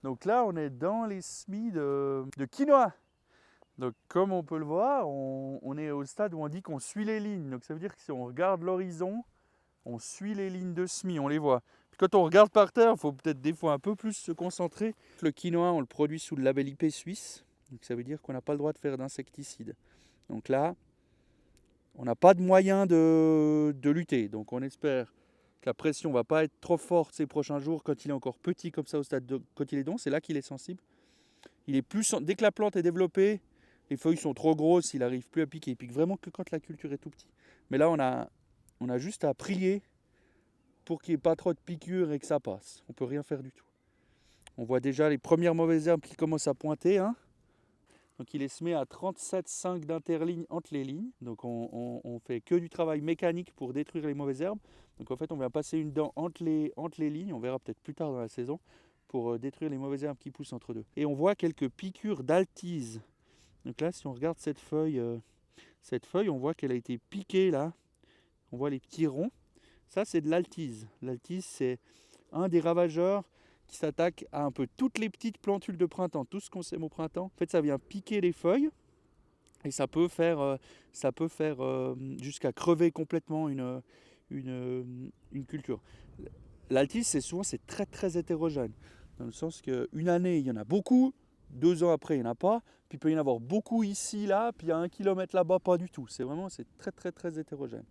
Donc là, on est dans les semis de quinoa. Donc comme on peut le voir, on est au stade où on dit qu'on suit les lignes. Donc ça veut dire que si on regarde l'horizon, on suit les lignes de semis, on les voit. Puis quand on regarde par terre, il faut peut-être des fois un peu plus se concentrer. Le quinoa, on le produit sous le label IP suisse. Donc ça veut dire qu'on n'a pas le droit de faire d'insecticides. Donc là, on n'a pas de moyen de lutter. Donc on espère que la pression ne va pas être trop forte ces prochains jours quand il est encore petit comme ça au stade de cotylédon. C'est là qu'il est sensible. Il est plus, dès que la plante est développée, les feuilles sont trop grosses, il n'arrive plus à piquer. Il pique vraiment que quand la culture est tout petit. Mais là, on a juste à prier pour qu'il n'y ait pas trop de piqûres et que ça passe. On ne peut rien faire du tout. On voit déjà les premières mauvaises herbes qui commencent à pointer. Hein. Donc il est semé à 37,5 d'interligne entre les lignes. Donc on fait que du travail mécanique pour détruire les mauvaises herbes. Donc en fait on vient passer une dent entre les lignes. On verra peut-être plus tard dans la saison pour détruire les mauvaises herbes qui poussent entre deux. Et on voit quelques piqûres d'altise. Donc là si on regarde cette feuille, on voit qu'elle a été piquée là. On voit les petits ronds. Ça c'est de l'altise. L'altise c'est un des ravageurs qui s'attaque à un peu toutes les petites plantules de printemps, tout ce qu'on sème au printemps. En fait, ça vient piquer les feuilles et ça peut faire jusqu'à crever complètement une culture. L'altise, c'est très très hétérogène, dans le sens qu'une année, il y en a beaucoup, 2 ans après, il n'y en a pas, puis il peut y en avoir beaucoup ici, là, puis à 1 kilomètre là-bas, pas du tout. C'est très très très hétérogène.